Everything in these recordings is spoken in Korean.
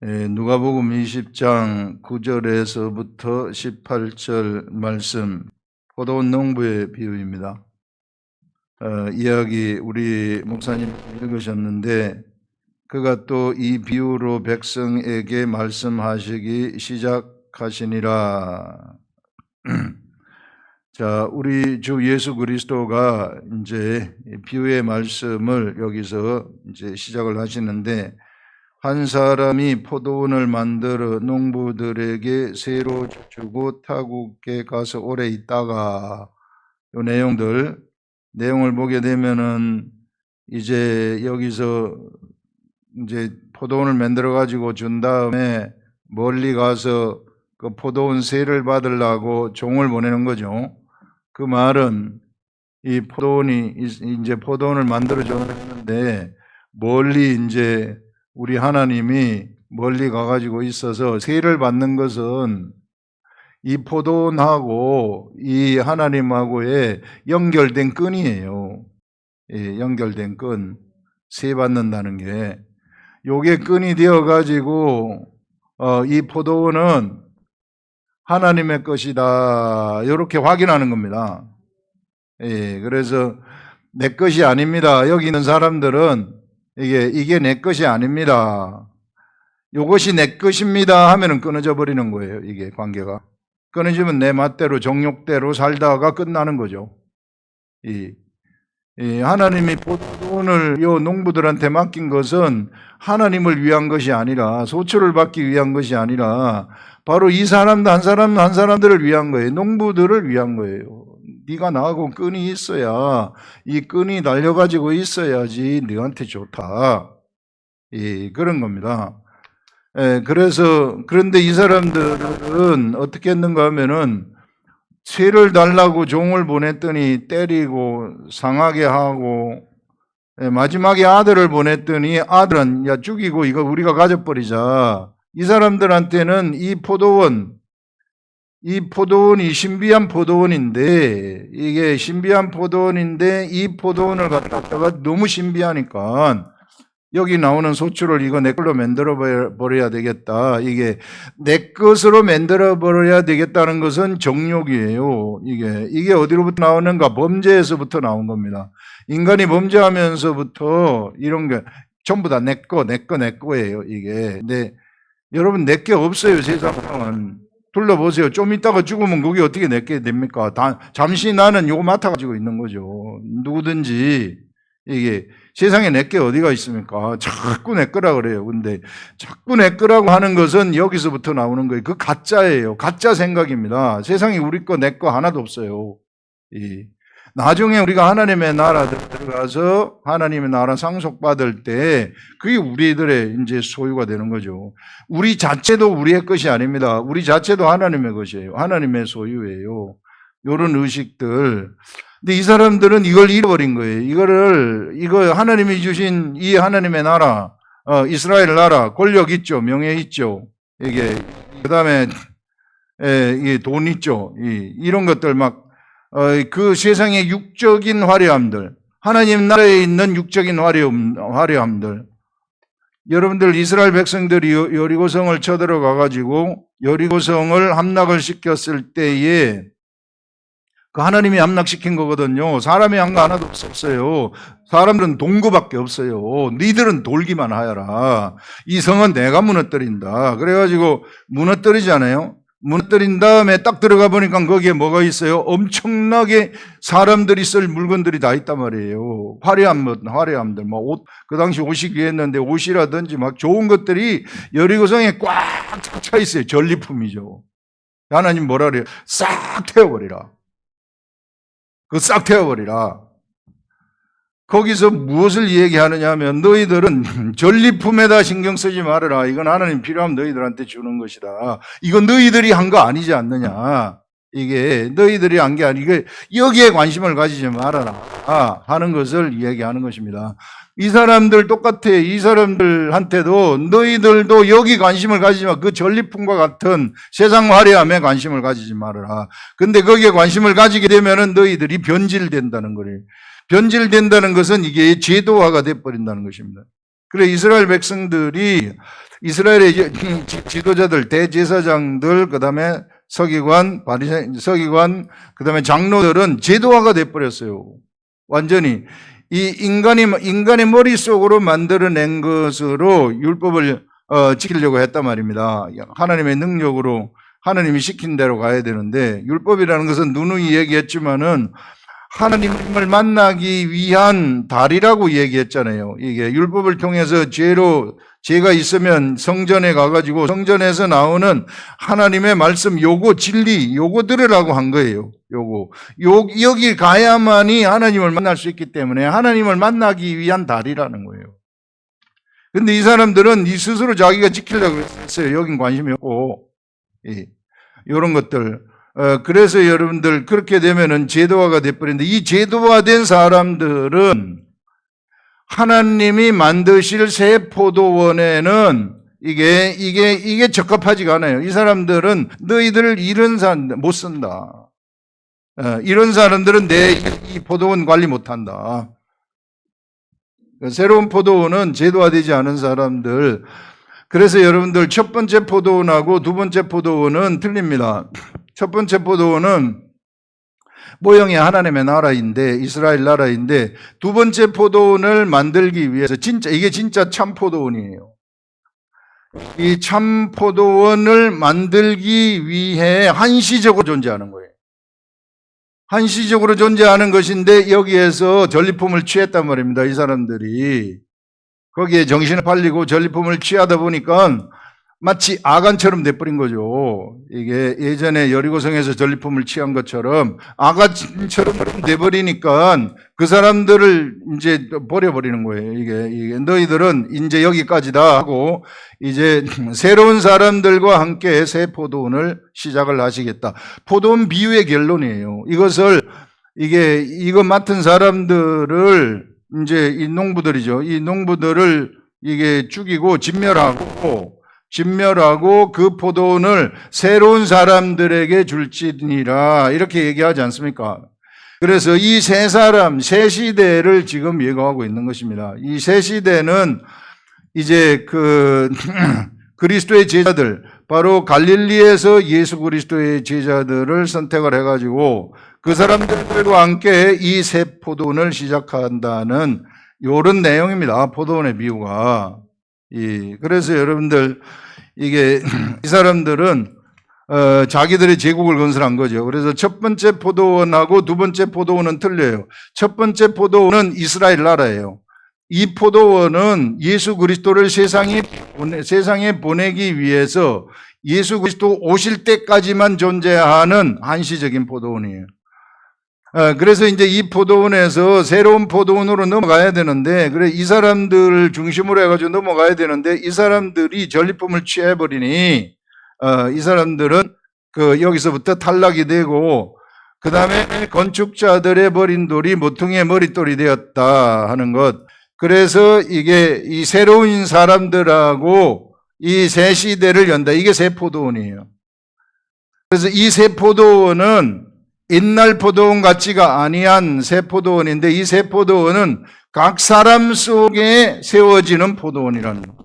누가복음 20장 9절에서부터 18절 말씀, 포도원 농부의 비유입니다. 이야기 우리 목사님 읽으셨는데 그가 또 이 비유로 백성에게 말씀하시기 시작하시니라. 자, 우리 주 예수 그리스도가 이제 비유의 말씀을 여기서 이제 시작을 하시는데, 한 사람이 포도원을 만들어 농부들에게 새로 주고 타국에 가서 오래 있다가, 이 내용을 보게 되면은 이제 여기서 이제 포도원을 만들어 가지고 준 다음에 멀리 가서 그 포도원 세를 받으려고 종을 보내는 거죠. 그 말은 이 포도원이 이제 포도원을 만들어 줬는데 멀리 이제 우리 하나님이 멀리 가가지고 있어서 세를 받는 것은 이 포도원하고 이 하나님하고의 연결된 끈이에요. 연결된 끈, 세 받는다는 게 요게 끈이 되어가지고 이 포도원은 하나님의 것이다, 이렇게 확인하는 겁니다. 그래서 내 것이 아닙니다. 여기 있는 사람들은 이게 내 것이 아닙니다, 이것이 내 것입니다 하면은 끊어져 버리는 거예요. 이게 관계가 끊어지면 내 맛대로 정욕대로 살다가 끝나는 거죠. 하나님이 포도원을 이 농부들한테 맡긴 것은 하나님을 위한 것이 아니라, 소출을 받기 위한 것이 아니라 바로 이 사람들 한 사람들을 위한 거예요. 농부들을 위한 거예요. 네가 나하고 끈이 있어야, 이 끈이 달려가지고 있어야지 너한테 좋다, 그런 겁니다. 그런데 이 사람들은 어떻게 했는가 하면은 세를 달라고 종을 보냈더니 때리고 상하게 하고, 마지막에 아들을 보냈더니 아들은 야 죽이고 이거 우리가 가져버리자. 이 사람들한테는 이 포도원이 신비한 포도원인데, 이게 신비한 포도원인데 이 포도원을 갖다가 너무 신비하니까 여기 나오는 소출을 이거 내 걸로 만들어 버려야 되겠다, 이게 내 것으로 만들어 버려야 되겠다는 것은 정욕이에요. 이게 어디로부터 나오는가? 범죄에서부터 나온 겁니다. 인간이 범죄하면서부터 이런 게 전부 다 내 거예요. 이게. 근데 여러분, 내 게 없어요. 세상은 둘러보세요. 좀 있다가 죽으면 그게 어떻게 내 게 됩니까? 잠시 나는 요거 맡아가지고 있는 거죠. 누구든지. 이게 세상에 내 게 어디가 있습니까? 자꾸 내 거라 그래요. 근데 자꾸 내 거라고 하는 것은 여기서부터 나오는 거예요. 그 가짜예요. 가짜 생각입니다. 세상에 우리 거, 내 거 하나도 없어요. 나중에 우리가 하나님의 나라 들어가서 하나님의 나라 상속받을 때 그게 우리들의 이제 소유가 되는 거죠. 우리 자체도 우리의 것이 아닙니다. 우리 자체도 하나님의 것이에요. 하나님의 소유예요. 이런 의식들. 근데 이 사람들은 이걸 잃어버린 거예요. 이거 하나님이 주신 이 하나님의 나라, 이스라엘 나라, 권력 있죠, 명예 있죠, 그 다음에 돈 있죠, 이런 것들 그 세상의 육적인 화려함들, 하나님 나라에 있는 육적인 화려함들. 여러분들, 이스라엘 백성들이 여리고성을 쳐들어가 가지고 여리고성을 함락을 시켰을 때에 그 하나님이 함락시킨 거거든요. 사람이 한 거 하나도 없었어요. 사람들은 동거밖에 없어요. 니들은 돌기만 하여라. 이 성은 내가 무너뜨린다. 그래가지고 무너뜨리잖아요. 무너뜨린 다음에 딱 들어가 보니까 거기에 뭐가 있어요? 엄청나게 사람들이 쓸 물건들이 다 있단 말이에요. 화려함들, 옷, 그 당시 옷이 귀했는데 옷이라든지 좋은 것들이 여리고성에 꽉 차 있어요. 전리품이죠. 하나님 뭐라 그래요? 싹 태워버리라. 싹 태워버리라. 거기서 무엇을 얘기하느냐 하면, 너희들은 전리품에다 신경 쓰지 말아라. 이건 하나님 필요하면 너희들한테 주는 것이다. 이건 너희들이 한 거 아니지 않느냐. 이게 너희들이 한 게 아니고 여기에 관심을 가지지 말아라 하는 것을 얘기하는 것입니다. 이 사람들 똑같아. 이 사람들한테도 너희들도 여기 관심을 가지지 마. 그 전리품과 같은 세상 화려함에 관심을 가지지 말아라. 근데 거기에 관심을 가지게 되면은 너희들이 변질된다는 거예요. 변질된다는 것은 이게 제도화가 돼버린다는 것입니다. 그래 이스라엘 백성들이 이스라엘의 지도자들, 대제사장들, 그다음에 서기관, 서기관, 그다음에 장로들은 제도화가 돼 버렸어요. 완전히 이 인간의 머릿속으로 만들어낸 것으로 율법을 지키려고 했단 말입니다. 하나님의 능력으로 하나님이 시킨 대로 가야 되는데, 율법이라는 것은 누누이 얘기했지만은 하나님을 만나기 위한 다리라고 얘기했잖아요. 이게 율법을 통해서 죄가 있으면 성전에 가가지고 성전에서 나오는 하나님의 말씀, 요거 진리, 요거 들으라고 한 거예요. 여기 가야만이 하나님을 만날 수 있기 때문에 하나님을 만나기 위한 다리라는 거예요. 근데 이 사람들은 이 스스로 자기가 지키려고 했어요. 여긴 관심이 없고, 이런 것들. 그래서 여러분들 그렇게 되면은 제도화가 돼버리는데, 이 제도화된 사람들은 하나님이 만드실 새 포도원에는 이게 적합하지가 않아요. 이 사람들은 너희들 이런 사람들 못 쓴다. 이런 사람들은 이 포도원 관리 못 한다. 새로운 포도원은 제도화되지 않은 사람들. 그래서 여러분들 첫 번째 포도원하고 두 번째 포도원은 틀립니다. 첫 번째 포도원은 모형이 하나님의 나라인데, 이스라엘 나라인데, 두 번째 포도원을 만들기 위해서 이게 진짜 참 포도원이에요. 이 참 포도원을 만들기 위해 한시적으로 존재하는 거예요. 한시적으로 존재하는 것인데 여기에서 전리품을 취했단 말입니다. 이 사람들이 거기에 정신을 팔리고 전리품을 취하다 보니까 마치 아간처럼 돼버린 거죠. 이게 예전에 여리고성에서 전리품을 취한 것처럼 아간처럼 돼버리니까 그 사람들을 이제 버려버리는 거예요. 이게 너희들은 이제 여기까지다 하고 이제 새로운 사람들과 함께 새 포도원을 시작을 하시겠다. 포도원 비유의 결론이에요. 이거 맡은 사람들을 이제 이 농부들이죠. 이 농부들을 이게 죽이고 진멸하고 그 포도원을 새로운 사람들에게 줄지니라, 이렇게 얘기하지 않습니까? 그래서 이 세 사람, 세 시대를 지금 예고하고 있는 것입니다. 이 세 시대는 이제 그리스도의 제자들, 바로 갈릴리에서 예수 그리스도의 제자들을 선택을 해가지고 그 사람들과 함께 이 새 포도원을 시작한다는 이런 내용입니다. 포도원의 비유가. 그래서 여러분들 이 사람들은 자기들의 제국을 건설한 거죠. 그래서 첫 번째 포도원하고 두 번째 포도원은 틀려요. 첫 번째 포도원은 이스라엘 나라예요. 이 포도원은 예수 그리스도를 세상에 보내기 위해서 예수 그리스도 오실 때까지만 존재하는 한시적인 포도원이에요. 그래서 이제 이 포도원에서 새로운 포도원으로 넘어가야 되는데, 그래 이 사람들을 중심으로 해가지고 넘어가야 되는데, 이 사람들이 전리품을 취해버리니 이 사람들은 여기서부터 탈락이 되고, 그 다음에 건축자들의 버린 돌이 모퉁이의 머릿돌이 되었다 하는 것. 그래서 이 새로운 사람들하고 이 새 시대를 연다. 이게 새 포도원이에요. 그래서 이 새 포도원은 옛날 포도원 같지가 아니한 새 포도원인데, 이 새 포도원은 각 사람 속에 세워지는 포도원이라는 거.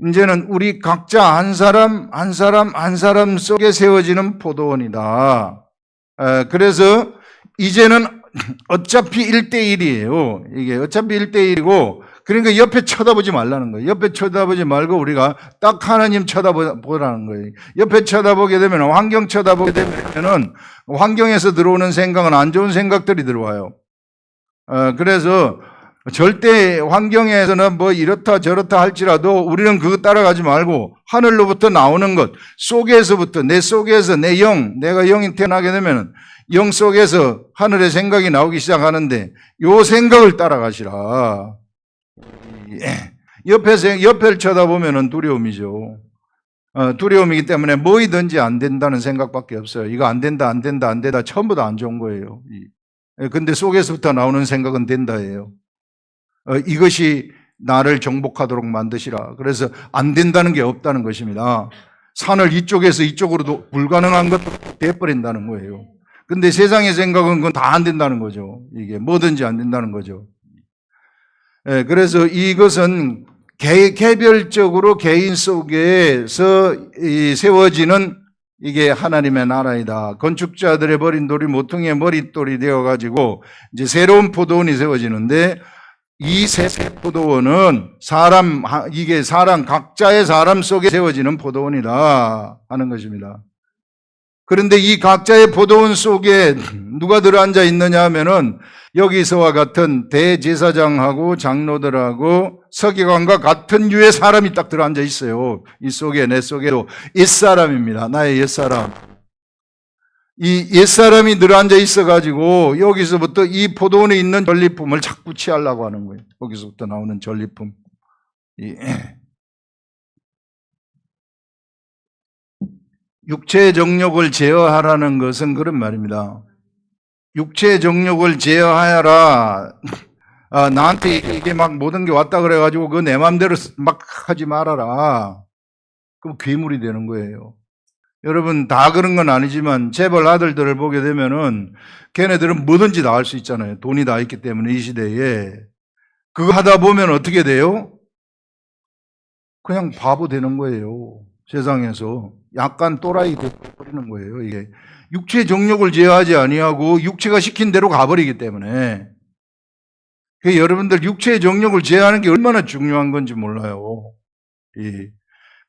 이제는 우리 각자 한 사람 속에 세워지는 포도원이다. 그래서 이제는 어차피 1대1이에요. 이게 어차피 1대1이고, 그러니까 옆에 쳐다보지 말라는 거예요. 옆에 쳐다보지 말고 우리가 딱 하나님 쳐다보라는 거예요. 옆에 쳐다보게 되면, 환경 쳐다보게 되면은 환경에서 들어오는 생각은 안 좋은 생각들이 들어와요. 그래서 절대 환경에서는 뭐 이렇다 저렇다 할지라도 우리는 그거 따라가지 말고 하늘로부터 나오는 것 속에서부터, 내 속에서 내 내가 영이 태어나게 되면 영 속에서 하늘의 생각이 나오기 시작하는데, 요 생각을 따라가시라. 옆을 쳐다보면 두려움이죠. 두려움이기 때문에 뭐이든지 안 된다는 생각밖에 없어요. 이거 안 된다. 전부 다 안 좋은 거예요. 근데 속에서부터 나오는 생각은 된다예요. 이것이 나를 정복하도록 만드시라. 그래서 안 된다는 게 없다는 것입니다. 산을 이쪽에서 이쪽으로도 불가능한 것도 돼버린다는 거예요. 근데 세상의 생각은 그건 다 안 된다는 거죠. 이게 뭐든지 안 된다는 거죠. 그래서 이것은 개별적으로 개인 속에서 세워지는 이게 하나님의 나라이다. 건축자들의 버린 돌이 모퉁이의 머릿돌이 되어가지고 이제 새로운 포도원이 세워지는데 이 새 포도원은 이게 각자의 사람 속에 세워지는 포도원이다 하는 것입니다. 그런데 이 각자의 포도원 속에 누가 들어앉아 있느냐 하면은 여기서와 같은 대제사장하고 장로들하고 서기관과 같은 유의 사람이 딱 들어앉아 있어요. 이 속에, 내 속에도 옛사람입니다. 나의 옛사람. 이 옛사람이 들어앉아 있어가지고 여기서부터 이 포도원에 있는 전리품을 자꾸 취하려고 하는 거예요. 여기서부터 나오는 전리품. 육체의 정욕을 제어하라는 것은 그런 말입니다. 육체의 정욕을 제어하여라. 나한테 이게 막 모든 게 왔다 그래가지고 그 내 마음대로 막 하지 말아라. 그럼 괴물이 되는 거예요. 여러분 다 그런 건 아니지만 재벌 아들들을 보게 되면은 걔네들은 뭐든지 다 할 수 있잖아요. 돈이 다 있기 때문에 이 시대에. 그거 하다 보면 어떻게 돼요? 그냥 바보 되는 거예요. 세상에서. 약간 또라이 되어버리는 거예요. 이게 육체의 정욕을 제어하지 아니하고 육체가 시킨 대로 가버리기 때문에. 여러분들 육체의 정욕을 제어하는 게 얼마나 중요한 건지 몰라요.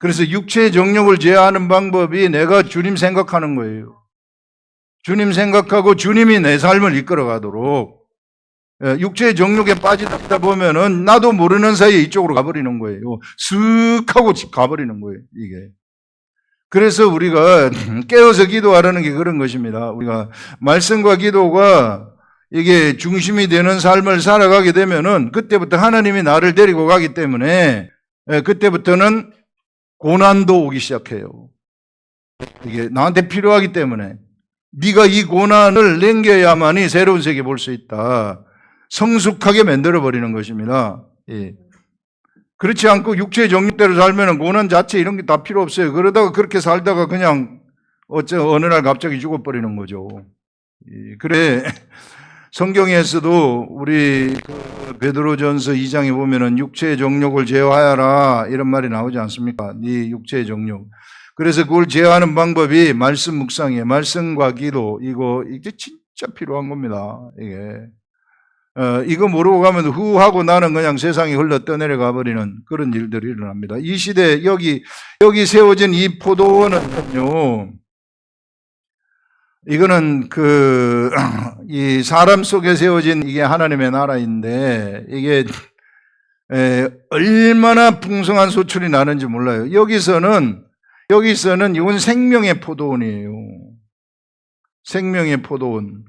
그래서 육체의 정욕을 제어하는 방법이 내가 주님 생각하는 거예요. 주님 생각하고 주님이 내 삶을 이끌어 가도록. 육체의 정욕에 빠지다 보면은 나도 모르는 사이에 이쪽으로 가버리는 거예요. 슥 하고 가버리는 거예요, 이게. 그래서 우리가 깨어서 기도하라는 게 그런 것입니다. 우리가 말씀과 기도가 이게 중심이 되는 삶을 살아가게 되면은 그때부터 하나님이 나를 데리고 가기 때문에 그때부터는 고난도 오기 시작해요. 이게 나한테 필요하기 때문에 네가 이 고난을 넘겨야만이 새로운 세계 볼 수 있다. 성숙하게 만들어버리는 것입니다. 그렇지 않고 육체의 정욕대로 살면 고난 자체 이런 게 다 필요 없어요. 그러다가 그렇게 살다가 그냥 어느 날 갑자기 죽어버리는 거죠. 그래 성경에서도 우리 베드로전서 2장에 보면은 육체의 정욕을 제어하여라 이런 말이 나오지 않습니까? 네 육체의 정욕. 그래서 그걸 제어하는 방법이 말씀 묵상이에요. 말씀과 기도. 이게 진짜 필요한 겁니다. 이거 모르고 가면 후하고 나는 그냥 세상에 흘러 떠내려가 버리는 그런 일들이 일어납니다. 이 시대 여기 세워진 이 포도원은요, 이거는 이 사람 속에 세워진 이게 하나님의 나라인데 이게 얼마나 풍성한 소출이 나는지 몰라요. 여기서는 이건 생명의 포도원이에요. 생명의 포도원.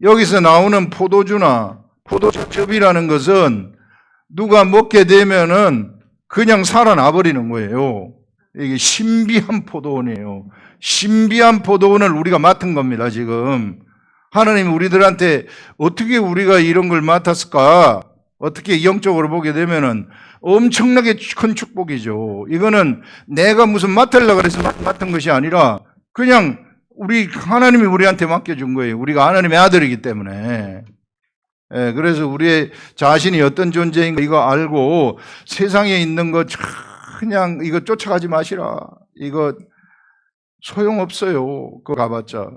여기서 나오는 포도주나 포도즙이라는 것은 누가 먹게 되면은 그냥 살아나 버리는 거예요. 이게 신비한 포도원이에요. 신비한 포도원을 우리가 맡은 겁니다, 지금. 하나님이 우리들한테 어떻게 우리가 이런 걸 맡았을까? 어떻게 영적으로 보게 되면은 엄청나게 큰 축복이죠. 이거는 내가 무슨 맡으려고 해서 맡은 것이 아니라 그냥 하나님이 우리한테 맡겨준 거예요. 우리가 하나님의 아들이기 때문에. 그래서 우리의 자신이 어떤 존재인가 이거 알고 세상에 있는 거 그냥 이거 쫓아가지 마시라. 이거 소용없어요. 그거 가봤자.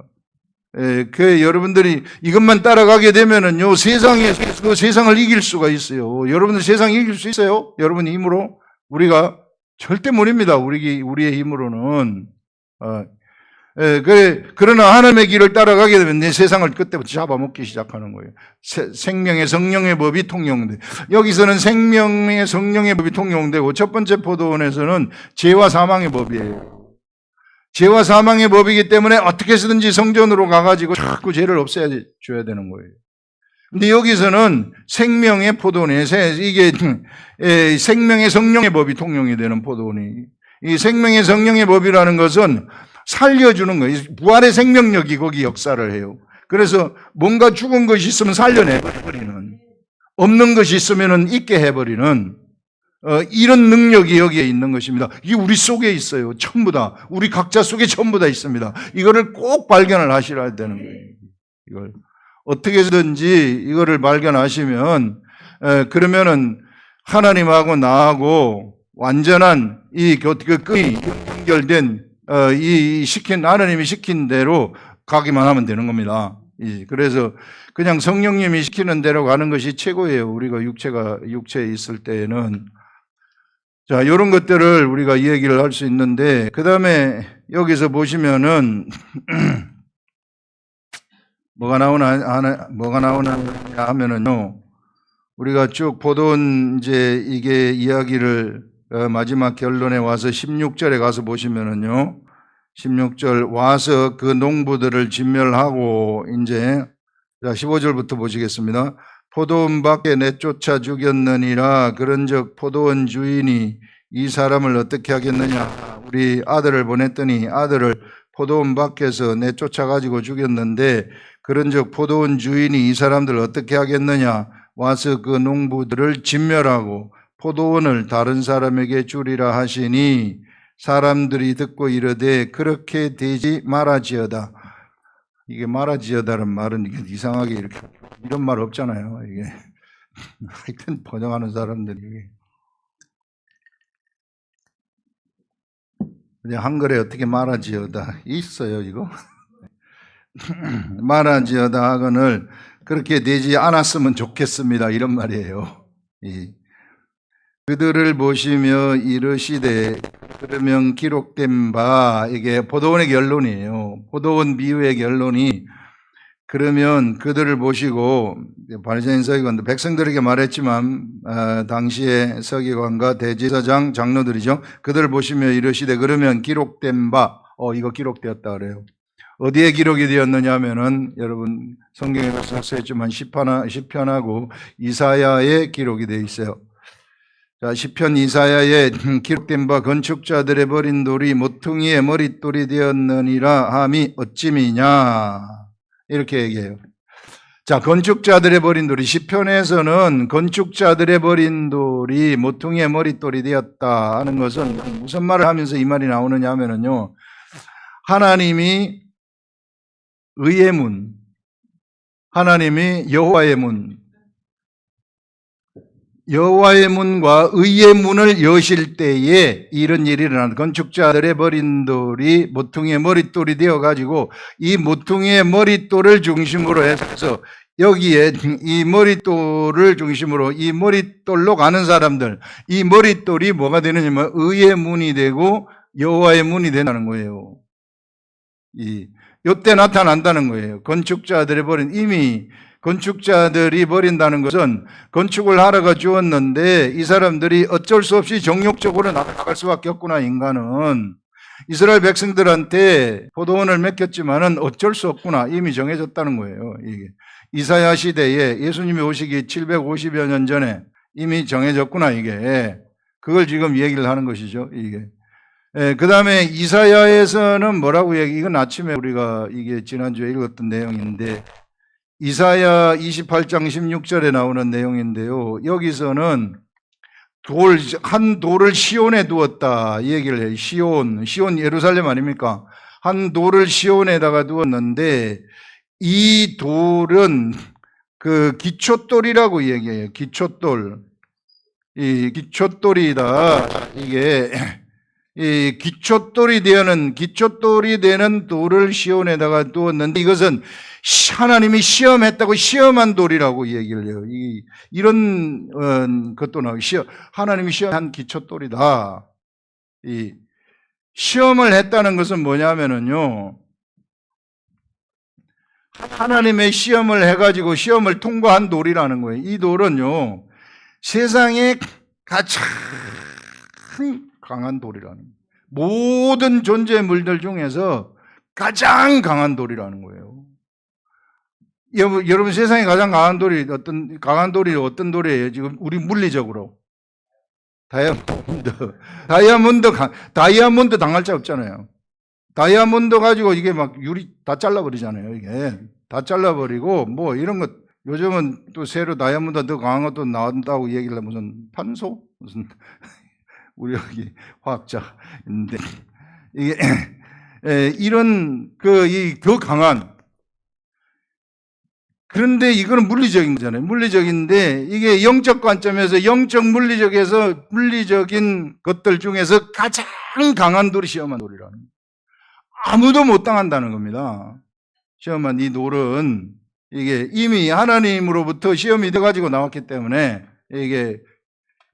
여러분들이 이것만 따라가게 되면은요, 그 세상을 이길 수가 있어요. 여러분들 세상 이길 수 있어요? 여러분 힘으로? 우리가 절대 못입니다. 우리의 힘으로는. 그러나 하나님의 길을 따라가게 되면 내 세상을 그때부터 잡아먹기 시작하는 거예요. 생명의 성령의 법이 통용돼. 여기서는 생명의 성령의 법이 통용되고 첫 번째 포도원에서는 죄와 사망의 법이에요. 죄와 사망의 법이기 때문에 어떻게 해서든지 성전으로 가가지고 자꾸 죄를 없애줘야 되는 거예요. 근데 여기서는 생명의 포도원이에요. 이게 생명의 성령의 법이 통용이 되는 포도원이. 이 생명의 성령의 법이라는 것은 살려주는 거예요. 부활의 생명력이 거기 역사를 해요. 그래서 뭔가 죽은 것이 있으면 살려내버리는, 없는 것이 있으면 있게 해버리는 이런 능력이 여기에 있는 것입니다. 이게 우리 속에 있어요. 전부 다. 우리 각자 속에 전부 다 있습니다. 이거를 꼭 발견을 하셔야 되는 거예요. 이걸 어떻게든지 이거를 발견하시면 그러면은 하나님하고 나하고 완전한 이 끈이 연결된 이 하나님이 시킨 대로 가기만 하면 되는 겁니다. 그래서 그냥 성령님이 시키는 대로 가는 것이 최고예요. 우리가 육체에 있을 때에는. 자, 이런 것들을 우리가 이야기를 할 수 있는데, 그 다음에 여기서 보시면은 뭐가 나오나 하면은요, 우리가 쭉 보던 이제 이게 이야기를 마지막 결론에 와서 16절에 가서 보시면은요, 16절 와서 그 농부들을 진멸하고 이제 15절부터 보시겠습니다. 포도원 밖에 내쫓아 죽였느니라. 그런즉 포도원 주인이 이 사람을 어떻게 하겠느냐. 우리 아들을 보냈더니 아들을 포도원 밖에서 내쫓아 가지고 죽였는데, 그런즉 포도원 주인이 이 사람들을 어떻게 하겠느냐. 와서 그 농부들을 진멸하고 포도원을 다른 사람에게 주리라 하시니, 사람들이 듣고 이르되 그렇게 되지 말아지어다. 이게 말아지어다는 말은 이상하게 이렇게 이런 말 없잖아요. 이게 하여튼 번역하는 사람들이 그냥 한글에 어떻게 말아지어다 있어요 이거? 말아지어다 하거늘 그렇게 되지 않았으면 좋겠습니다 이런 말이에요. 그들을 보시며 이르시되, 그러면 기록된 바, 이게 포도원의 결론이에요. 포도원 비유의 결론이, 그러면 그들을 보시고, 바리새인 서기관, 백성들에게 말했지만 당시에 서기관과 대제사장 장로들이죠. 그들을 보시며 이르시되, 그러면 기록된 바, 이거 기록되었다 그래요. 어디에 기록이 되었느냐 하면은, 여러분 성경에 썼지만 시편하고 이사야에 기록이 되어 있어요. 자, 시편 이사야에 기록된 바 건축자들의 버린 돌이 모퉁이의 머릿돌이 되었느니라 함이 어찌미냐, 이렇게 얘기해요. 자, 건축자들의 버린 돌이, 시편에서는 건축자들의 버린 돌이 모퉁이의 머릿돌이 되었다 하는 것은 무슨 말을 하면서 이 말이 나오느냐 하면은요, 하나님이 의의 문, 하나님이 여호와의 문, 여호와의 문과 의의 문을 여실 때에 이런 일이 일어난다. 건축자들의 버린 돌이 모퉁이의 머릿돌이 되어가지고 이 모퉁이의 머릿돌을 중심으로 해서 여기에 이 머릿돌을 중심으로 이 머릿돌로 가는 사람들, 이 머릿돌이 뭐가 되느냐면 의의 문이 되고 여호와의 문이 된다는 거예요. 이때 나타난다는 거예요. 건축자들의 버린, 이미 건축자들이 버린다는 것은 건축을 하러가 주었는데 이 사람들이 어쩔 수 없이 정욕적으로 나갈 수밖에 없구나. 인간은 이스라엘 백성들한테 포도원을 맡겼지만은 어쩔 수 없구나. 이미 정해졌다는 거예요. 이게 이사야 시대에 예수님이 오시기 750여 년 전에 이미 정해졌구나. 이게 그걸 지금 얘기를 하는 것이죠. 이게 그 다음에 이사야에서는 뭐라고 이건 아침에 우리가 이게 지난주에 읽었던 내용인데, 이사야 28장 16절에 나오는 내용인데요. 여기서는 한 돌을 시온에 두었다 이 얘기를 해요. 시온 예루살렘 아닙니까? 한 돌을 시온에다가 두었는데 이 돌은 그 기초돌이라고 얘기해요. 기초돌. 이 기초돌이다. 이게 이 기초돌이 되는 돌을 시온에다가 두었는데, 이것은 하나님이 시험했다고 시험한 돌이라고 얘기를 해요. 이런 것도 나오고, 하나님이 시험한 기초돌이다. 이 시험을 했다는 것은 뭐냐면은요, 하나님의 시험을 해가지고 시험을 통과한 돌이라는 거예요. 이 돌은요, 세상에 가장 강한 돌이라는 거예요. 모든 존재물들 중에서 가장 강한 돌이라는 거예요. 여러분 세상에 가장 강한 돌이 어떤 돌이에요? 지금 우리 물리적으로 다이아몬드 당할 자 없잖아요. 다이아몬드 가지고 이게 막 유리 다 잘라버리잖아요. 이게 다 잘라버리고 뭐 이런 것, 요즘은 또 새로 다이아몬드 더 강한 것도 나온다고 얘기를 해. 무슨 판소? 무슨 우리 여기 화학자 있는데, 이게 이런 더 강한 그런데 이거는 물리적인 거잖아요. 물리적인데 이게 영적 관점에서 영적 물리적에서 물리적인 것들 중에서 가장 강한 돌이 시험한 돌이라는 거예요. 아무도 못 당한다는 겁니다. 시험한 이 돌은 이게 이미 하나님으로부터 시험이 돼가지고 나왔기 때문에 이게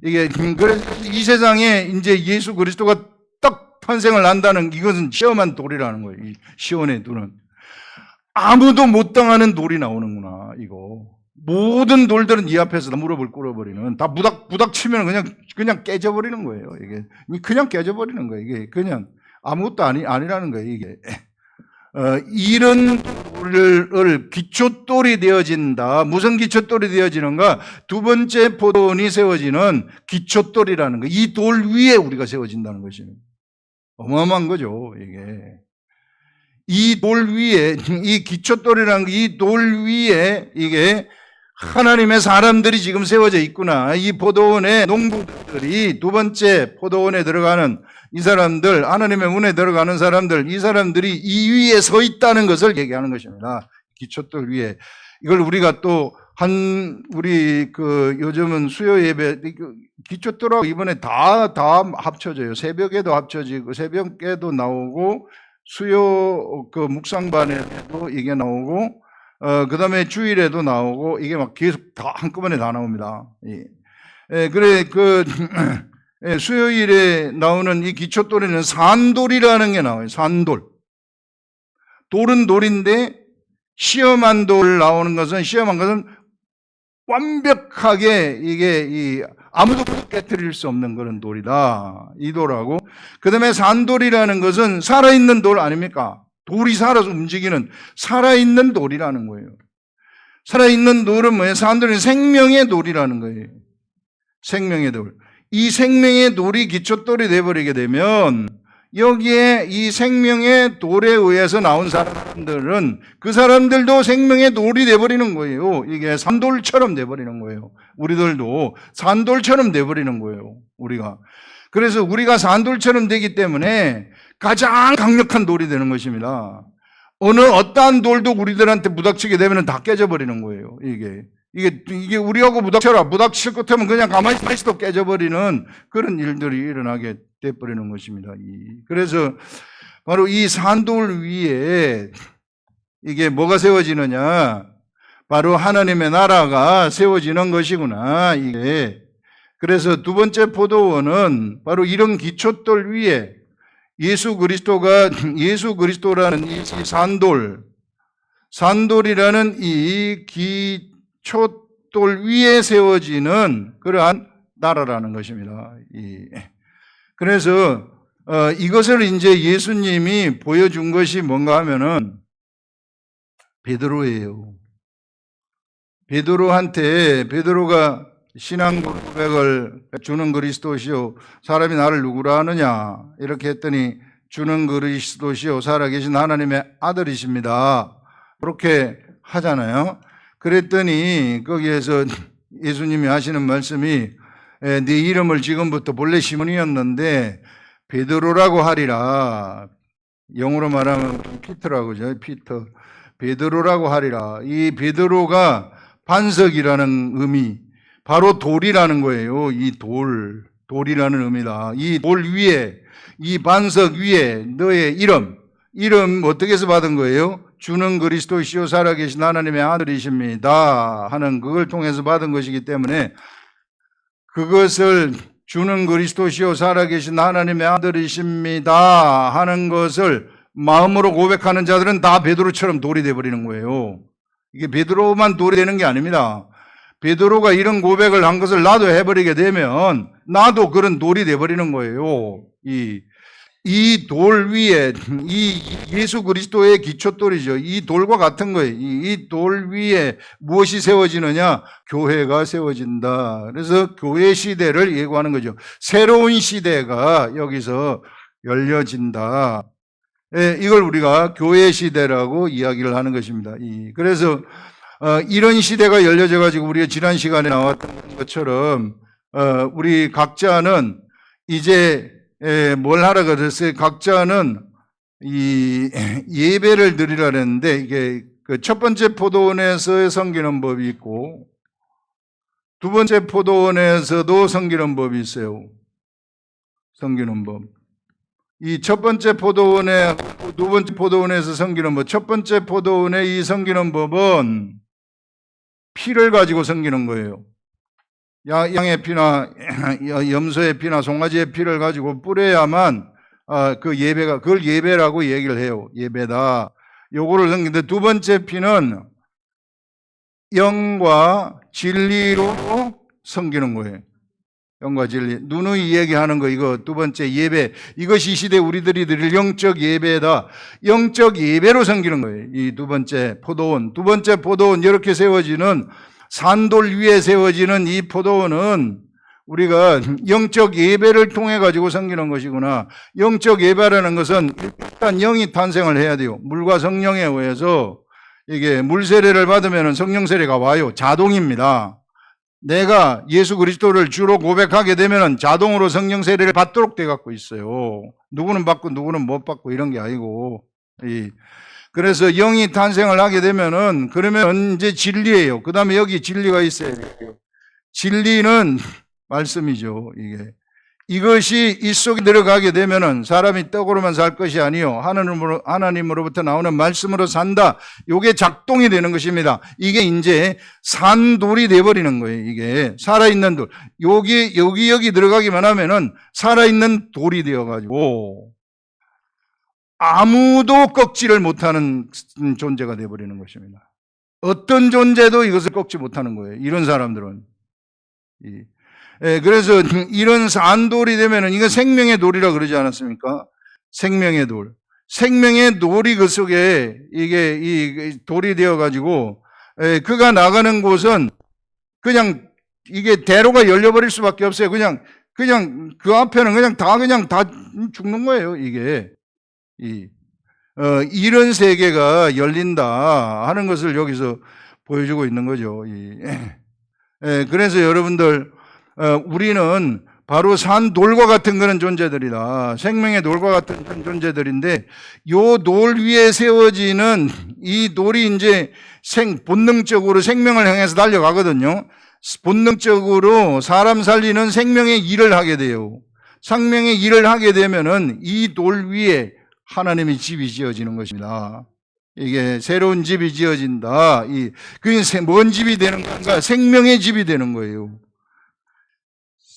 그래서 이 세상에 이제 예수 그리스도가 딱 탄생을 한다는 이것은 시험한 돌이라는 거예요. 이 시온의 돌은 아무도 못 당하는 돌이 나오는구나. 이거 모든 돌들은 이 앞에서 다 무릎을 꿇어버리는, 다 부닥 치면 그냥 깨져버리는 거예요. 이게 그냥 깨져버리는 거예요. 이게 그냥 아무것도 아니라는 거예요. 이게 이런 돌을 기초돌이 되어진다. 무슨 기초돌이 되어지는가? 두 번째 포도원이 세워지는 기초돌이라는 거. 이 돌 위에 우리가 세워진다는 것입니다. 어마어마한 거죠. 이게 이 돌 위에, 이 기초돌이라는 이 돌 위에 이게 하나님의 사람들이 지금 세워져 있구나. 이 포도원의 농부들이 두 번째 포도원에 들어가는 이 사람들, 하나님의 문에 들어가는 사람들, 이 사람들이 이 위에 서 있다는 것을 얘기하는 것입니다. 기초돌 위에. 이걸 우리가 또 우리 요즘은 수요 예배, 기초돌하고 이번에 다 합쳐져요. 새벽에도 합쳐지고, 새벽에도 나오고, 수요 묵상반에도 이게 나오고, 그 다음에 주일에도 나오고, 이게 막 계속 다 한꺼번에 다 나옵니다. 예, 그래, 수요일에 나오는 이 기초돌에는 산돌이라는 게 나와요. 산돌. 돌은 돌인데, 시험한 돌 나오는 것은, 시험한 것은 완벽하게 이게 아무도 깨뜨릴 수 없는 그런 돌이다. 이 돌하고. 그 다음에 산돌이라는 것은 살아있는 돌 아닙니까? 돌이 살아서 움직이는 살아있는 돌이라는 거예요. 살아있는 돌은 뭐예요? 산돌은 생명의 돌이라는 거예요. 생명의 돌. 이 생명의 돌이 기초돌이 되어버리게 되면 여기에 이 생명의 돌에 의해서 나온 사람들은 그 사람들도 생명의 돌이 되어버리는 거예요. 이게 산돌처럼 되어버리는 거예요. 우리들도 산돌처럼 되어버리는 거예요. 우리가. 그래서 우리가 산돌처럼 되기 때문에 가장 강력한 돌이 되는 것입니다. 어떠한 돌도 우리들한테 부닥치게 되면 다 깨져버리는 거예요. 이게 우리하고 부닥칠 것 같으면 그냥 가만히 있어도 깨져버리는 그런 일들이 일어나게 돼버리는 것입니다. 그래서 바로 이 산돌 위에 이게 뭐가 세워지느냐? 바로 하나님의 나라가 세워지는 것이구나. 이게. 그래서 두 번째 포도원은 바로 이런 기초돌 위에 예수 그리스도라는 이 산돌이라는 이 기초돌 위에 세워지는 그러한 나라라는 것입니다. 그래서 이것을 이제 예수님이 보여준 것이 뭔가 하면은 베드로예요. 베드로가 신앙 고백을 주는 그리스도시요 사람이 나를 누구라 하느냐 이렇게 했더니 주는 그리스도시요 살아계신 하나님의 아들이십니다. 그렇게 하잖아요. 그랬더니 거기에서 예수님이 하시는 말씀이 네 이름을 지금부터 본래 시몬이었는데 베드로라고 하리라. 영어로 말하면 피터라고 하죠. 피터. 베드로라고 하리라. 이 베드로가 반석이라는 의미, 바로 돌이라는 거예요. 이 돌이라는 의미다. 이 돌 위에, 이 반석 위에 너의 이름 어떻게 해서 받은 거예요? 주는 그리스도시요 살아계신 하나님의 아들이십니다 하는 그걸 통해서 받은 것이기 때문에 그것을 주는 그리스도시요 살아계신 하나님의 아들이십니다 하는 것을 마음으로 고백하는 자들은 다 베드로처럼 돌이 되어버리는 거예요. 이게 베드로만 돌이 되는 게 아닙니다. 베드로가 이런 고백을 한 것을 나도 해버리게 되면 나도 그런 돌이 되어버리는 거예요. 이 돌 위에 이 예수 그리스도의 기초돌이죠. 이 돌과 같은 거예요. 이 돌 위에 무엇이 세워지느냐? 교회가 세워진다. 그래서 교회 시대를 예고하는 거죠. 새로운 시대가 여기서 열려진다. 이걸 우리가 교회 시대라고 이야기를 하는 것입니다. 그래서 이런 시대가 열려져 가지고 우리가 지난 시간에 나왔던 것처럼 우리 각자는 이제 뭘 하라 그랬어요? 각자는 이 예배를 드리라 그랬는데 이게 그 첫 번째 포도원에서의 섬기는 법이 있고 두 번째 포도원에서도 섬기는 법이 있어요. 섬기는 법. 이 첫 번째 포도원에 두 번째 포도원에서 섬기는 법, 첫 번째 포도원의 이 섬기는 법은 피를 가지고 섬기는 거예요. 양의 피나 염소의 피나 송아지의 피를 가지고 뿌려야만 그 예배가, 그걸 예배라고 얘기를 해요. 예배다. 요거를 섬기는데 두 번째 피는 영과 진리로 섬기는 거예요. 영과 진리. 누누이 얘기하는 거, 이거 두 번째 예배. 이것이 이 시대 우리들이 드릴 영적 예배다. 영적 예배로 섬기는 거예요. 이 두 번째 포도원. 두 번째 포도원, 이렇게 세워지는 산돌 위에 세워지는 이 포도원은 우리가 영적 예배를 통해 가지고 섬기는 것이구나. 영적 예배라는 것은 일단 영이 탄생을 해야 돼요. 물과 성령에 의해서 이게 물 세례를 받으면 성령 세례가 와요. 자동입니다. 내가 예수 그리스도를 주로 고백하게 되면 자동으로 성령 세례를 받도록 돼 갖고 있어요. 누구는 받고 누구는 못 받고 이런 게 아니고. 그래서 영이 탄생을 하게 되면은 그러면 이제 진리예요. 그 다음에 여기 진리가 있어야 돼요. 진리는 말씀이죠. 이것이 이 속에 들어가게 되면은 사람이 떡으로만 살 것이 아니요 하나님으로부터 나오는 말씀으로 산다. 이게 작동이 되는 것입니다. 이게 이제 산돌이 돼버리는 거예요. 이게 살아있는 돌. 여기 들어가기만 하면은 살아있는 돌이 되어가지고 아무도 꺾지를 못하는 존재가 돼버리는 것입니다. 어떤 존재도 이것을 꺾지 못하는 거예요. 이런 사람들은. 그래서 이런 산돌이 되면은 이거 생명의 돌이라 그러지 않았습니까? 생명의 돌. 생명의 돌이 그 속에 이게 이 돌이 되어가지고 그가 나가는 곳은 그냥 이게 대로가 열려버릴 수밖에 없어요. 그냥 그 앞에는 그냥 다 죽는 거예요. 이게. 이런 세계가 열린다 하는 것을 여기서 보여주고 있는 거죠. 그래서 여러분들, 우리는 바로 산돌과 같은 그런 존재들이다. 생명의 돌과 같은 존재들인데, 요 돌 위에 세워지는 이 돌이 이제 본능적으로 생명을 향해서 달려가거든요. 본능적으로 사람 살리는 생명의 일을 하게 돼요. 생명의 일을 하게 되면은 이 돌 위에 하나님의 집이 지어지는 것입니다. 이게 새로운 집이 지어진다. 그게 뭔 집이 되는 건가? 생명의 집이 되는 거예요.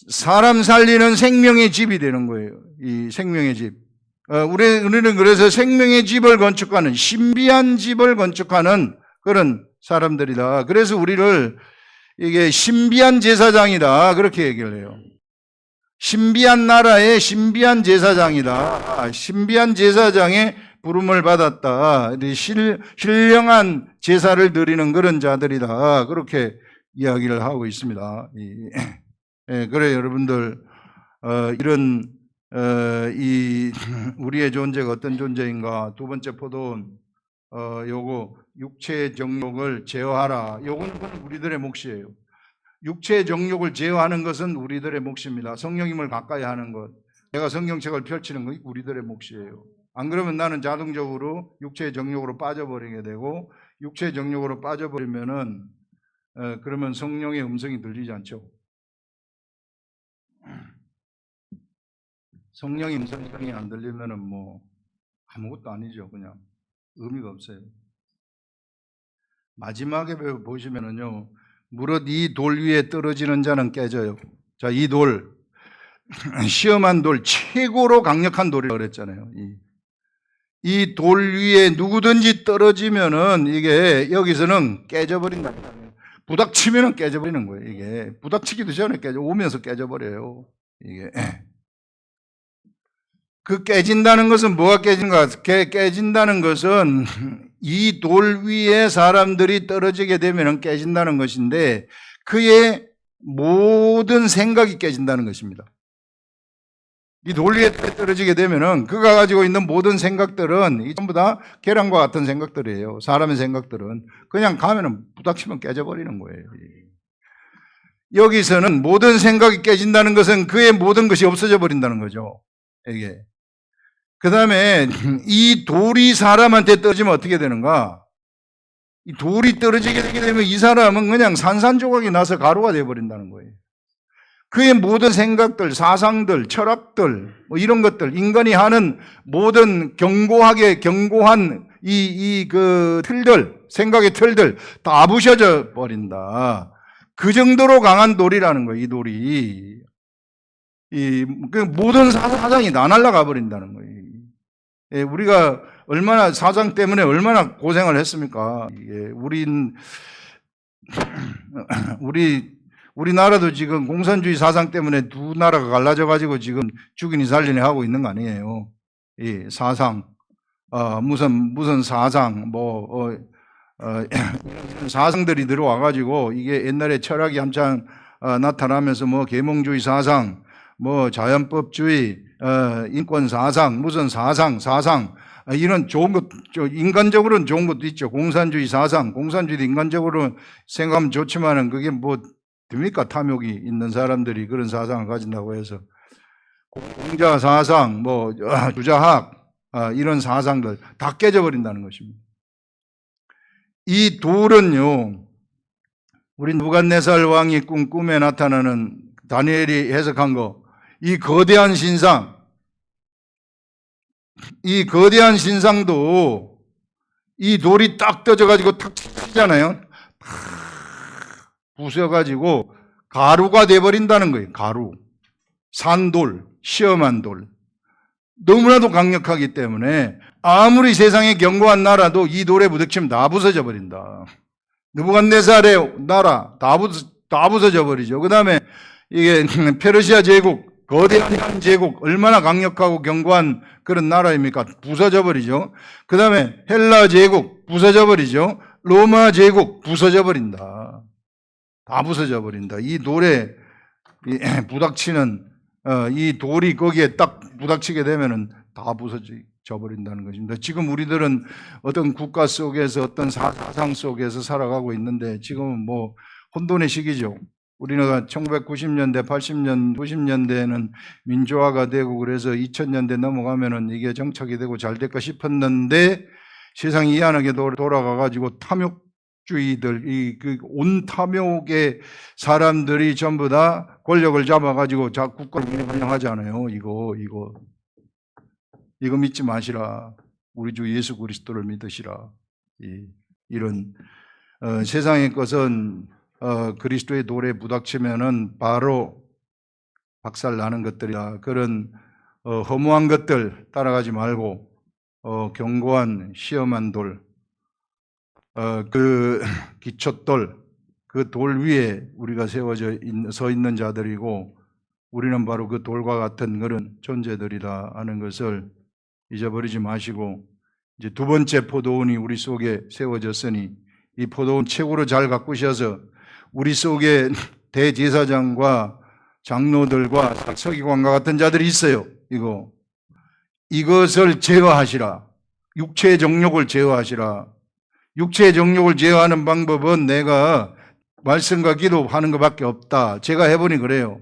사람 살리는 생명의 집이 되는 거예요. 이 생명의 집. 우리는 그래서 생명의 집을 건축하는, 신비한 집을 건축하는 그런 사람들이다. 그래서 우리를 이게 신비한 제사장이다. 그렇게 얘기를 해요. 신비한 나라의 신비한 제사장이다. 신비한 제사장의 부름을 받았다. 신령한 제사를 드리는 그런 자들이다. 그렇게 이야기를 하고 있습니다. 그래 여러분들, 이런 우리의 존재가 어떤 존재인가? 두 번째 포도원, 요거 육체의 정욕을 제어하라. 요거는 우리들의 몫이에요. 육체의 정욕을 제어하는 것은 우리들의 몫입니다. 성령님을 가까이 하는 것, 내가 성경책을 펼치는 것이 우리들의 몫이에요. 안 그러면 나는 자동적으로 육체의 정욕으로 빠져버리게 되고, 육체의 정욕으로 빠져버리면은 그러면 성령의 음성이 들리지 않죠. 성령의 음성이 안 들리면은 뭐 아무것도 아니죠. 그냥 의미가 없어요. 마지막에 보시면은요, 무릇 이 돌 위에 떨어지는 자는 깨져요. 자, 이 돌, 시험한 돌, 최고로 강력한 돌이라고 그랬잖아요. 이 돌 위에 누구든지 떨어지면은 이게 여기서는 깨져버린다. 부닥치면은 깨져버리는 거예요. 이게 부닥치기도 전에 오면서 깨져버려요. 이게 그 깨진다는 것은 뭐가 깨진가? 깨진다는 것은 이 돌 위에 사람들이 떨어지게 되면 깨진다는 것인데, 그의 모든 생각이 깨진다는 것입니다. 이 돌 위에 떨어지게 되면은 그가 가지고 있는 모든 생각들은 전부 다 계란과 같은 생각들이에요. 사람의 생각들은 그냥 가면은 부닥치면 깨져버리는 거예요. 여기서는 모든 생각이 깨진다는 것은 그의 모든 것이 없어져 버린다는 거죠. 이게. 그 다음에 이 돌이 사람한테 떨어지면 어떻게 되는가? 이 돌이 떨어지게 되게 되면 이 사람은 그냥 산산조각이 나서 가루가 되어버린다는 거예요. 그의 모든 생각들, 사상들, 철학들, 뭐 이런 것들, 인간이 하는 모든 견고한 그 틀들, 생각의 틀들 다 부셔져 버린다. 그 정도로 강한 돌이라는 거예요, 이 돌이. 그 모든 사상이 다 날아가 버린다는 거예요. 예, 우리가 얼마나 사상 때문에 얼마나 고생을 했습니까? 우리나라도 지금 공산주의 사상 때문에 두 나라가 갈라져 가지고 지금 죽이니 살리니 하고 있는 거 아니에요. 이 사상, 무슨 사상, 이런 사상들이 들어와 가지고 이게 옛날에 철학이 한창 나타나면서 뭐 계몽주의 사상, 뭐 자연법주의, 인권 사상, 무슨 사상, 이런 좋은 것, 인간적으로는 좋은 것도 있죠. 공산주의 사상, 공산주의도 인간적으로 생각하면 좋지만은 그게 뭐 됩니까? 탐욕이 있는 사람들이 그런 사상을 가진다고 해서. 공자 사상, 주자학, 이런 사상들 다 깨져버린다는 것입니다. 이 돌은요, 우리 느부갓네살 왕이 꿈에 나타나는 다니엘이 해석한 거, 이 거대한 신상도 이 돌이 딱 떠져가지고 탁 치잖아요. 부숴가지고 가루가 돼버린다는 거예요. 가루. 산돌, 시험한 돌. 너무나도 강력하기 때문에 아무리 세상에 견고한 나라도 이 돌에 부딪히면 다 부서져 버린다. 느부갓네살의 나라 다 부서져 버리죠. 그 다음에 이게 페르시아 제국, 거대한 제국, 얼마나 강력하고 견고한 그런 나라입니까? 부서져 버리죠. 그 다음에 헬라 제국 부서져 버리죠. 로마 제국 부서져 버린다. 다 부서져 버린다. 이 돌에 부닥치는 이 돌이 거기에 딱 부닥치게 되면은 다 부서져 버린다는 것입니다. 지금 우리들은 어떤 국가 속에서 어떤 사상 속에서 살아가고 있는데 지금은 뭐 혼돈의 시기죠. 우리나라가 1990년대, 80년, 90년대에는 민주화가 되고 그래서 2000년대 넘어가면은 이게 정착이 되고 잘 될까 싶었는데 세상이 이상하게 돌아가가지고 탐욕주의들, 온 탐욕의 사람들이 전부 다 권력을 잡아가지고 국가를 운영하잖아요. 이거 믿지 마시라. 우리 주 예수 그리스도를 믿으시라. 이런 세상의 것은 그리스도의 돌에 부닥치면은 바로 박살나는 것들이라. 그런 허무한 것들 따라가지 말고 견고한 시험한 돌, 그 기초돌, 그 돌 위에 우리가 서 있는 자들이고 우리는 바로 그 돌과 같은 그런 존재들이다 하는 것을 잊어버리지 마시고, 이제 두 번째 포도원이 우리 속에 세워졌으니 이 포도원 최고로 잘 가꾸셔서 우리 속에 대제사장과 장로들과 서기관과 같은 자들이 있어요. 이것을 제어하시라. 육체의 정욕을 제어하시라. 육체의 정욕을 제어하는 방법은 내가 말씀과 기도하는 것밖에 없다. 제가 해보니 그래요.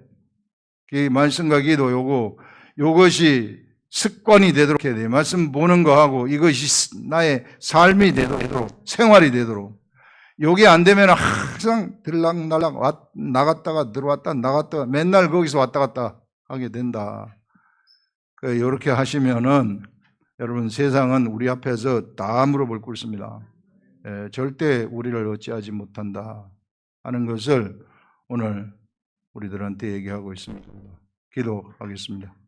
말씀과 기도 요것이 습관이 되도록 해야 돼요. 말씀 보는 거하고 이것이 나의 삶이 되도록, 생활이 되도록. 요게 안 되면 항상 들락날락 나갔다가 들어왔다 나갔다가 맨날 거기서 왔다 갔다 하게 된다. 이렇게 하시면은 여러분 세상은 우리 앞에서 다 물어볼 것입니다. 절대 우리를 어찌하지 못한다 하는 것을 오늘 우리들한테 얘기하고 있습니다. 기도하겠습니다.